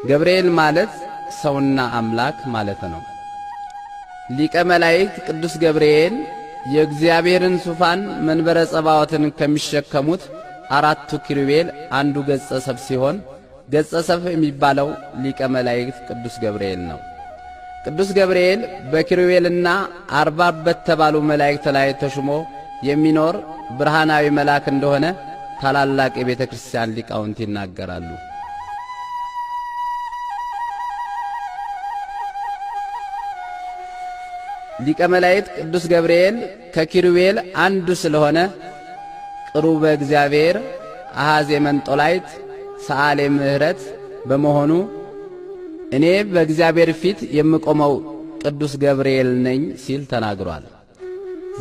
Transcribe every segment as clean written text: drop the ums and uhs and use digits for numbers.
ገብርኤል ማለት ሰውና አምላክ ማለት ነው። ሊቀ መላእክት ቅዱስ ገብርኤል የእግዚአብሔርን ዙፋን መንበረ ጸባዖትን ከሚሸከሙት አራቱ ኪሩቤል አንዱ ገጸ ሰብ ሲሆን ገጸ ሰብ የሚባለው ሊቀ መላእክት ቅዱስ ገብርኤል ነው። ቅዱስ ገብርኤል በኪሩቤልና አርባብ በተባሉ መላእክት ላይ ተሹሞ የሚኖር ብርሃናዊ መልአክ እንደሆነ ታላላቅ የቤተ ክርስቲያን ሊቃውንት ይናገራሉ። ሊቀ መላእክት ቅዱስ ገብርኤል ከኪሩቤል አንዱ ስለሆነ ቅሩበ እግዚአብሔር አሐዜ መንጦላይት ሰዓሌ ምሕረት በመሆኑ እኔ በእግዚአብሔር ፊት የምቆመው ቅዱስ ገብርኤል ነኝ ሲል ተናግሯል።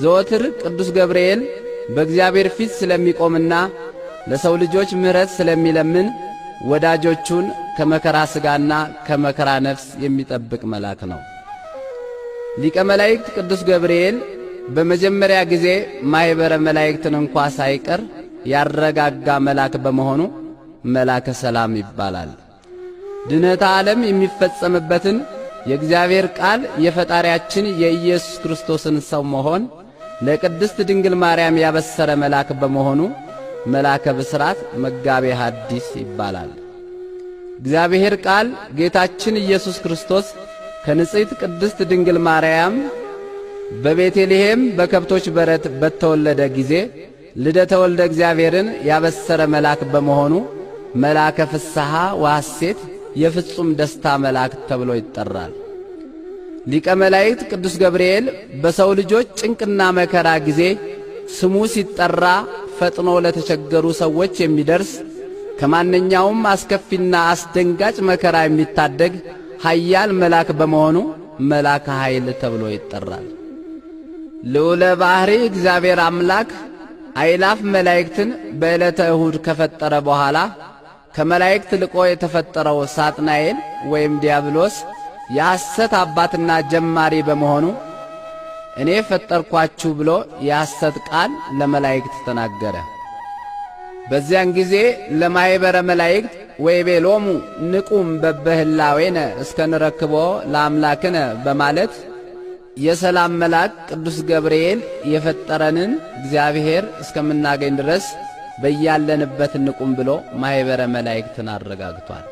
ዘወትር ቅዱስ ገብርኤል በእግዚአብሔር ፊት ስለሚቆምና ለሰው ልጆች ምሕረት ስለሚለምን ወዳጆቹን ከመከራ ሥጋና ከመከራ ነፍስ የሚጠብቅ መልአክ ነው። ሊቀ መላእክት ቅዱስ ገብርኤል በመጀመሪያ ጊዜ ማኅበረ መላእክትን እንኳ ሳይቀር ያረጋጋ መልአክ በመሆኑ መልአከ ሰላም ይባላል። ድኅነተ ዓለም የሚፈጸምበትን የእግዚአብሔር ቃል የፈጣሪያችን የኢየሱስ ክርስቶስን ሰው መሆን ለቅድስት ድንግል ማርያም ያበሰረ መልአክ በመሆኑ መልአከ ብስራት መጋቤ ሐዲስ ይባላል። እግዚአብሔር ቃል ጌታችን ኢየሱስ ክርስቶስ ከንጽሕት ቅድስት ድንግል ማርያም በቤተልሔም በከብቶች በረት በተወለደ ጊዜ ልደተ ወልደ እግዚአብሔርን ያበሰረ መልአክ በመሆኑ መልአከ ፍስሐ ወሐሴት የፍጹም ደስታ መልአክ ተብሎ ይጠራል። ሊቀ መላእክት ቅዱስ ገብርኤል በሰው ልጆች ጭንቅና መከራ ጊዜ ስሙ ሲጠራ ፈጥኖ ለተቸገሩ ሰዎች የሚደርስ ከማንኛውም አስከፊና አስደንጋጭ መከራ የሚታደግ ኃያል መልአክ በመሆኑ መልአከ ኃይል ተብሎ ይጠራል። ልዑለ ባሕሪ እግዚአብሔር አምላክ አእላፍ መላእክትን በዕለተ እሁድ ከፈጠረ በኋላ ከመላእክት ልቆ የተፈጠረው ሳጥናኤል ወይም ዲያብሎስ የሐሰት አባትና ጀማሪ በመሆኑ እኔ ፈጠርኳችሁ ብሎ የሐሰት ቃል ለመላእክት ተናገረ። በዚያን ጊዜ ለማኅበረ መላእክት ወይቤሎሙ ንቁም በበህላዌነ እስከንረክቦ ለአምላክነ በማለት የሰላም መልአክ ቅዱስ ገብርኤል የፈጠረንን እግዚአብሔር እስከምናገኝ ድረስ በያለንበት ንቁም ብሎ ማኅበረ መላእክትን አረጋግቷል።